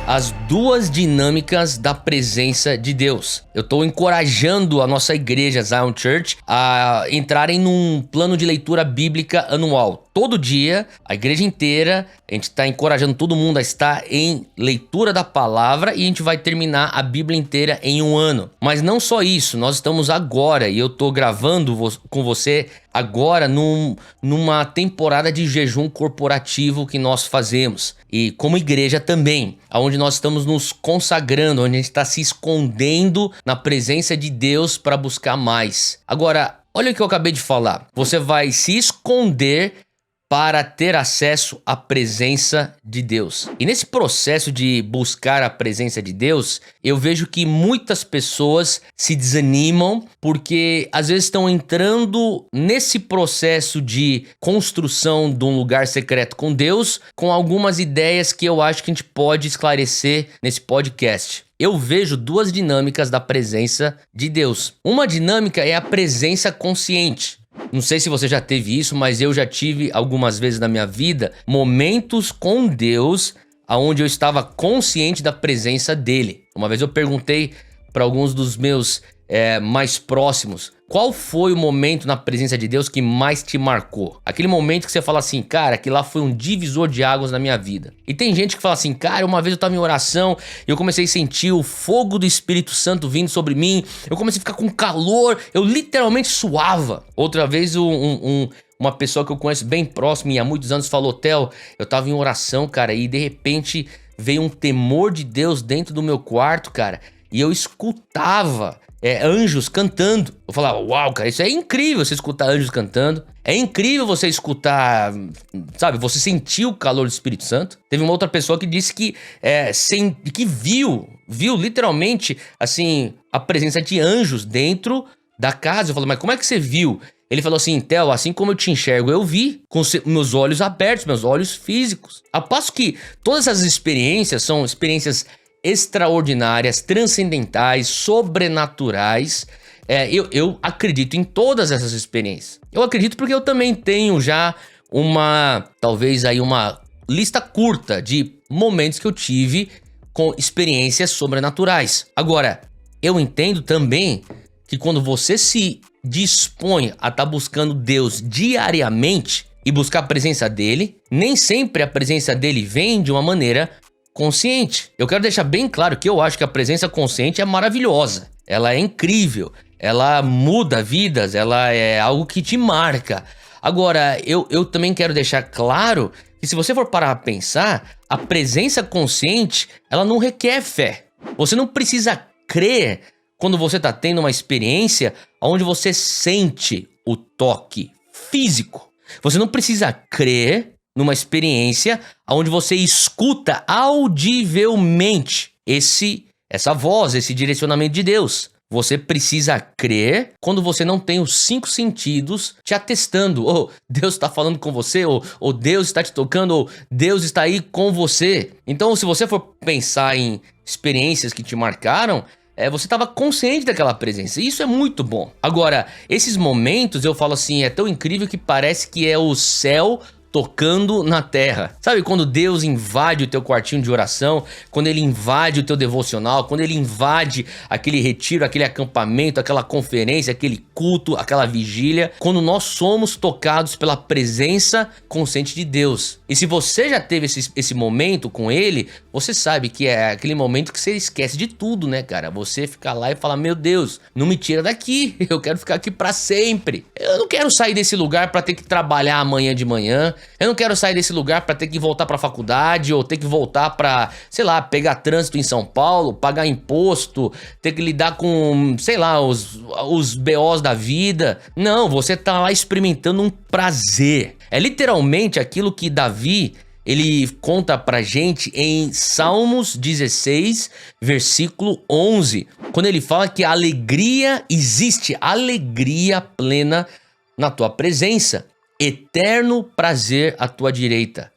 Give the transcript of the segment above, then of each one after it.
as duas dinâmicas da presença de Deus. Eu estou encorajando a nossa igreja Zion Church a entrarem num plano de leitura bíblica anual. Todo dia, a igreja inteira, a gente está encorajando todo mundo a estar em leitura da palavra e a gente vai terminar a Bíblia inteira em um ano. Mas não só isso, nós estamos agora, e eu estou gravando com você agora numa temporada de jejum corporativo que nós fazemos. E como igreja também, onde nós estamos nos consagrando, onde a gente está se escondendo na presença de Deus para buscar mais. Agora, olha o que eu acabei de falar. Você vai se esconder para ter acesso à presença de Deus. E nesse processo de buscar a presença de Deus, eu vejo que muitas pessoas se desanimam porque às vezes estão entrando nesse processo de construção de um lugar secreto com Deus, com algumas ideias que eu acho que a gente pode esclarecer nesse podcast. Eu vejo duas dinâmicas da presença de Deus. Uma dinâmica é a presença consciente. Não sei se você já teve isso, mas eu já tive algumas vezes na minha vida momentos com Deus onde eu estava consciente da presença dele. Uma vez eu perguntei para alguns dos meus mais próximos, qual foi o momento na presença de Deus que mais te marcou? Aquele momento que você fala assim, cara, aquilo lá foi um divisor de águas na minha vida. E tem gente que fala assim, cara, uma vez eu estava em oração e eu comecei a sentir o fogo do Espírito Santo vindo sobre mim, eu comecei a ficar com calor, eu literalmente suava. Outra vez uma pessoa que eu conheço bem próximo e há muitos anos falou, Theo, eu tava em oração, cara, e de repente veio um temor de Deus dentro do meu quarto, cara, e eu escutava anjos cantando. Eu falava, uau, cara, isso é incrível, você escutar anjos cantando. É incrível você escutar, sabe, você sentir o calor do Espírito Santo. Teve uma outra pessoa que disse que viu literalmente, assim, a presença de anjos dentro da casa. Eu falei, mas como é que você viu? Ele falou assim, Theo, assim como eu te enxergo, eu vi com meus olhos abertos, meus olhos físicos. A passo que todas essas experiências são experiências extraordinárias, transcendentais, sobrenaturais. Eu acredito em todas essas experiências. Eu acredito porque eu também tenho já talvez aí uma lista curta de momentos que eu tive com experiências sobrenaturais. Agora, eu entendo também que quando você se dispõe a estar buscando Deus diariamente e buscar a presença dele, nem sempre a presença dele vem de uma maneira consciente. Eu quero deixar bem claro que eu acho que a presença consciente é maravilhosa. Ela é incrível. Ela muda vidas. Ela é algo que te marca. Agora, eu também quero deixar claro que se você for parar a pensar, a presença consciente, ela não requer fé. Você não precisa crer quando você está tendo uma experiência onde você sente o toque físico. Você não precisa crer numa experiência onde você escuta audivelmente essa voz, esse direcionamento de Deus. Você precisa crer quando você não tem os 5 sentidos te atestando. Ou Deus está falando com você, ou Deus está te tocando, ou Deus está aí com você. Então, se você for pensar em experiências que te marcaram, você estava consciente daquela presença. Isso é muito bom. Agora, esses momentos, eu falo assim, é tão incrível que parece que é o céu tocando na terra. Sabe quando Deus invade o teu quartinho de oração, quando ele invade o teu devocional, quando ele invade aquele retiro, aquele acampamento, aquela conferência, aquele culto, aquela vigília, quando nós somos tocados pela presença consciente de Deus. E se você já teve esse momento com ele, você sabe que é aquele momento que você esquece de tudo, né, cara? Você fica lá e fala, meu Deus, não me tira daqui, eu quero ficar aqui pra sempre. Eu não quero sair desse lugar pra ter que trabalhar amanhã de manhã. Eu não quero sair desse lugar pra ter que voltar pra faculdade ou ter que voltar pra, sei lá, pegar trânsito em São Paulo, pagar imposto, ter que lidar com, sei lá, os BOs da vida. Não, você tá lá experimentando um prazer. É literalmente aquilo que Davi, ele conta pra gente em Salmos 16, versículo 11, quando ele fala que a alegria, existe alegria plena na tua presença. Eterno prazer à tua direita.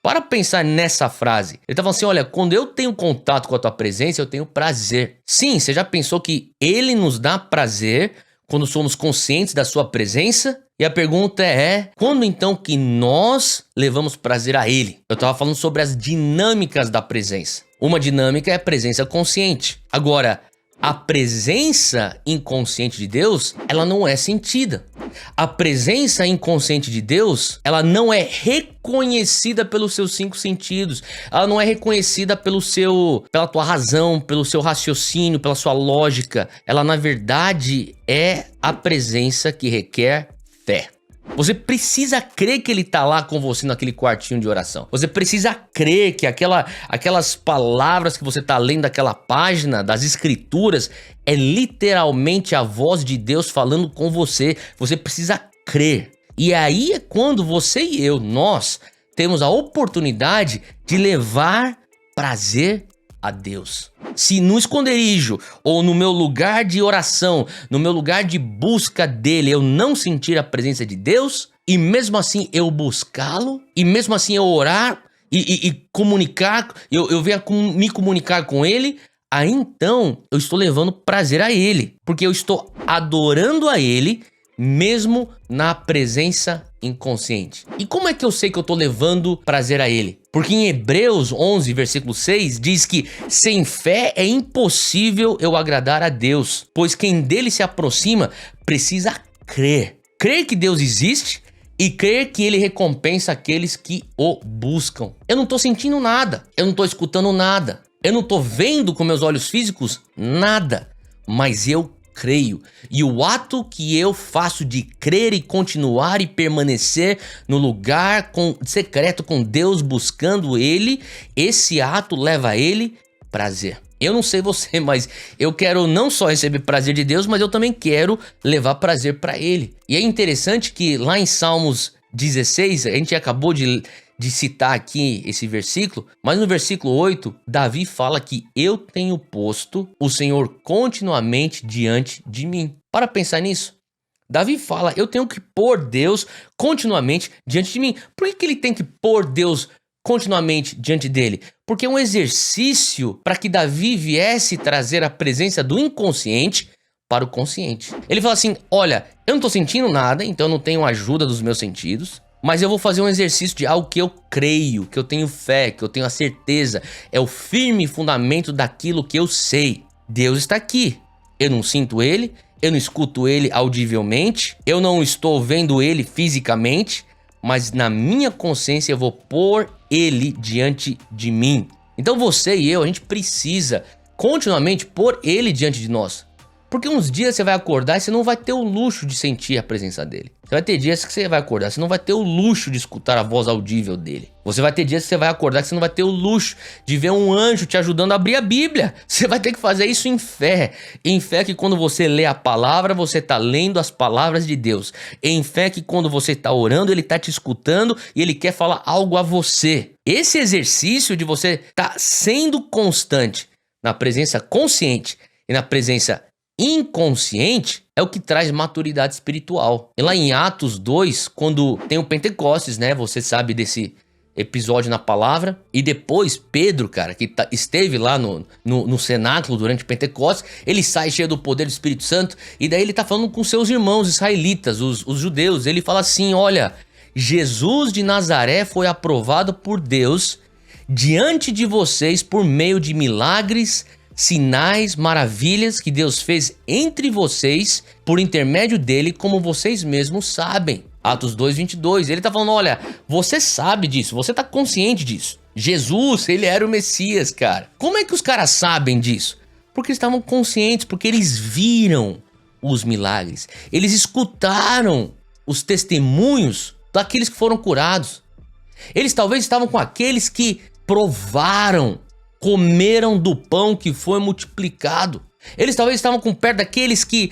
Para pensar nessa frase. Ele tá falando assim, olha, quando eu tenho contato com a tua presença, eu tenho prazer. Sim, você já pensou que ele nos dá prazer quando somos conscientes da sua presença? E a pergunta quando então que nós levamos prazer a Ele? Eu estava falando sobre as dinâmicas da presença. Uma dinâmica é a presença consciente. Agora, a presença inconsciente de Deus, ela não é sentida. A presença inconsciente de Deus, ela não é reconhecida pelos seus 5 sentidos. Ela não é reconhecida pela tua razão, pelo seu raciocínio, pela sua lógica. Ela, na verdade, é a presença que requer fé. Você precisa crer que ele tá lá com você naquele quartinho de oração. Você precisa crer que aquelas palavras que você tá lendo daquela página das escrituras é literalmente a voz de Deus falando com você. Você precisa crer. E aí é quando você e eu, nós, temos a oportunidade de levar prazer a Deus. Se no esconderijo ou no meu lugar de oração, no meu lugar de busca dele, eu não sentir a presença de Deus, e mesmo assim eu buscá-lo, e mesmo assim eu orar e comunicar, eu venho me comunicar com ele, aí então eu estou levando prazer a ele, porque eu estou adorando a ele mesmo na presença inconsciente. E como é que eu sei que eu tô levando prazer a ele? Porque em Hebreus 11, versículo 6, diz que sem fé é impossível eu agradar a Deus, pois quem dele se aproxima precisa crer. Crer que Deus existe e crer que ele recompensa aqueles que o buscam. Eu não tô sentindo nada, eu não tô escutando nada, eu não tô vendo com meus olhos físicos nada, mas eu creio. E o ato que eu faço de crer e continuar e permanecer no lugar secreto com Deus, buscando ele, esse ato leva a ele prazer. Eu não sei você, mas eu quero não só receber prazer de Deus, mas eu também quero levar prazer para ele. E é interessante que lá em Salmos 16, a gente acabou de citar aqui esse versículo, mas no versículo 8, Davi fala que eu tenho posto o Senhor continuamente diante de mim. Para pensar nisso. Davi fala, eu tenho que pôr Deus continuamente diante de mim. Por que ele tem que pôr Deus continuamente diante dele? Porque é um exercício para que Davi viesse trazer a presença do inconsciente para o consciente. Ele fala assim, olha, eu não estou sentindo nada, então eu não tenho ajuda dos meus sentidos, mas eu vou fazer um exercício de algo que eu creio, que eu tenho fé, que eu tenho a certeza. É o firme fundamento daquilo que eu sei. Deus está aqui. Eu não sinto ele, eu não escuto ele audivelmente, eu não estou vendo ele fisicamente, mas na minha consciência eu vou pôr ele diante de mim. Então você e eu, a gente precisa continuamente pôr ele diante de nós. Porque uns dias você vai acordar e você não vai ter o luxo de sentir a presença dele. Você vai ter dias que você vai acordar, você não vai ter o luxo de escutar a voz audível dele. Você vai ter dias que você vai acordar que você não vai ter o luxo de ver um anjo te ajudando a abrir a Bíblia. Você vai ter que fazer isso em fé. Em fé que quando você lê a palavra, você está lendo as palavras de Deus. Em fé que quando você está orando, ele está te escutando e ele quer falar algo a você. Esse exercício de você estar sendo constante na presença consciente e na presença inconsciente é o que traz maturidade espiritual. E lá em Atos 2, quando tem o Pentecostes, né? Você sabe desse episódio na palavra. E depois Pedro, cara, que esteve lá no cenáculo durante o Pentecostes, ele sai cheio do poder do Espírito Santo. E daí ele tá falando com seus irmãos israelitas, os judeus. Ele fala assim, olha, Jesus de Nazaré foi aprovado por Deus diante de vocês por meio de milagres, sinais, maravilhas que Deus fez entre vocês por intermédio dele, como vocês mesmos sabem. Atos 2:22, ele tá falando, olha, você sabe disso, você tá consciente disso. Jesus, ele era o Messias, cara. Como é que os caras sabem disso? Porque eles estavam conscientes, porque eles viram os milagres. Eles escutaram os testemunhos daqueles que foram curados. Eles talvez estavam com aqueles que provaram, comeram do pão que foi multiplicado. Eles talvez estavam com perto daqueles que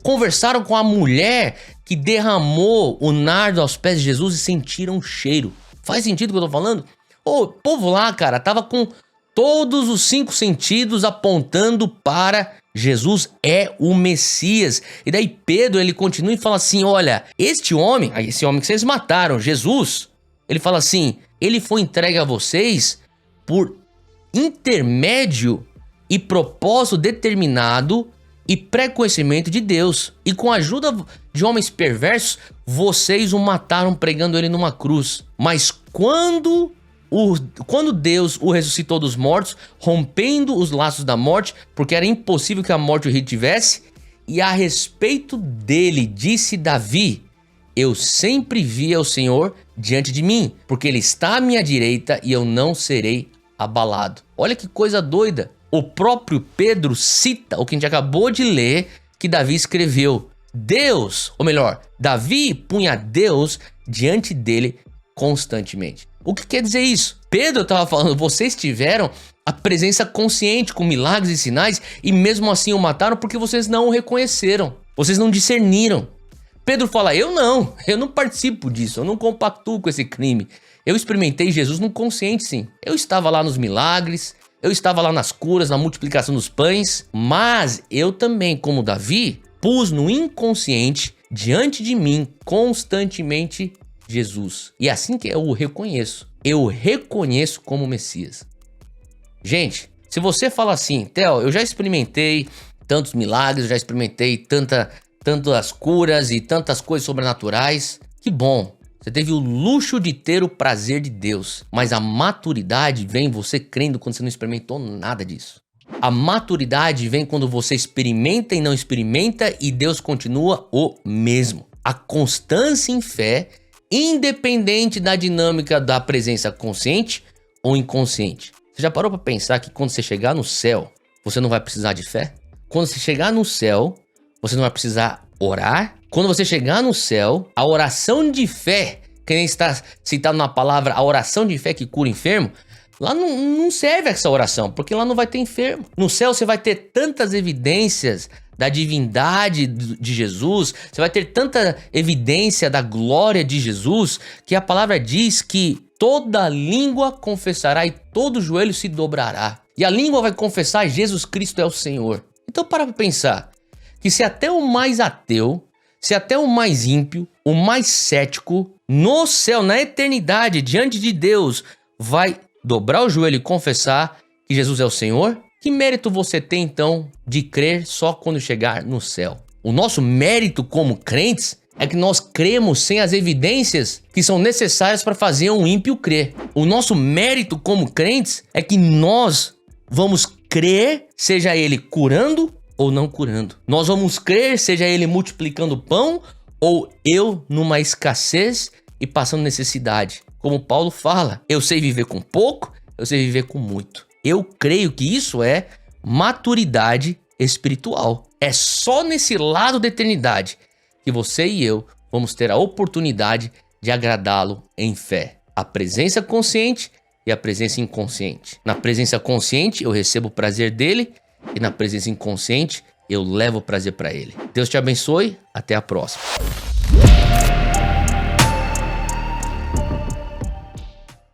conversaram com a mulher que derramou o nardo aos pés de Jesus e sentiram o cheiro. Faz sentido o que eu tô falando? O povo lá, cara, tava com todos os 5 sentidos apontando para Jesus é o Messias. E daí Pedro, ele continua e fala assim, olha, esse homem que vocês mataram, Jesus, ele fala assim, ele foi entregue a vocês por intermédio e propósito determinado e pré-conhecimento de Deus. E com a ajuda de homens perversos, vocês o mataram pregando ele numa cruz. Mas quando Deus o ressuscitou dos mortos, rompendo os laços da morte, porque era impossível que a morte o retivesse, e a respeito dele disse Davi: eu sempre via o Senhor diante de mim, porque ele está à minha direita e eu não serei abalado. Olha que coisa doida. O próprio Pedro cita o que a gente acabou de ler, que Davi escreveu. Deus, ou melhor, Davi punha Deus diante dele constantemente. O que quer dizer isso? Pedro estava falando, vocês tiveram a presença consciente com milagres e sinais e mesmo assim o mataram porque vocês não o reconheceram. Vocês não discerniram. Pedro fala, eu não participo disso, eu não compactuo com esse crime. Eu experimentei Jesus no consciente, sim. Eu estava lá nos milagres, eu estava lá nas curas, na multiplicação dos pães, mas eu também, como Davi, pus no inconsciente, diante de mim, constantemente, Jesus. E é assim que eu o reconheço. Eu o reconheço como Messias. Gente, se você fala assim, Theo, eu já experimentei tantos milagres, eu já experimentei tantas curas e tantas coisas sobrenaturais, que bom. Você teve o luxo de ter o prazer de Deus, mas a maturidade vem você crendo quando você não experimentou nada disso. A maturidade vem quando você experimenta e não experimenta e Deus continua o mesmo. A constância em fé, independente da dinâmica da presença consciente ou inconsciente. Você já parou para pensar que quando você chegar no céu, você não vai precisar de fé? Quando você chegar no céu, você não vai precisar orar? Quando você chegar no céu, a oração de fé, que nem está citado na palavra, a oração de fé que cura enfermo, lá não serve essa oração, porque lá não vai ter enfermo. No céu você vai ter tantas evidências da divindade de Jesus, você vai ter tanta evidência da glória de Jesus, que a palavra diz que toda língua confessará e todo joelho se dobrará. E a língua vai confessar Jesus Cristo é o Senhor. Então para pensar que se até o mais ateu, se até o mais ímpio, o mais cético, no céu, na eternidade, diante de Deus, vai dobrar o joelho e confessar que Jesus é o Senhor, que mérito você tem então de crer só quando chegar no céu? O nosso mérito como crentes é que nós cremos sem as evidências que são necessárias para fazer um ímpio crer. O nosso mérito como crentes é que nós vamos crer, seja ele curando ou não curando. Nós vamos crer, seja ele multiplicando pão ou eu numa escassez e passando necessidade. Como Paulo fala, eu sei viver com pouco, eu sei viver com muito. Eu creio que isso é maturidade espiritual. É só nesse lado da eternidade que você e eu vamos ter a oportunidade de agradá-lo em fé. A presença consciente e a presença inconsciente. Na presença consciente eu recebo o prazer dele e na presença inconsciente eu levo o prazer para ele. Deus te abençoe, até a próxima.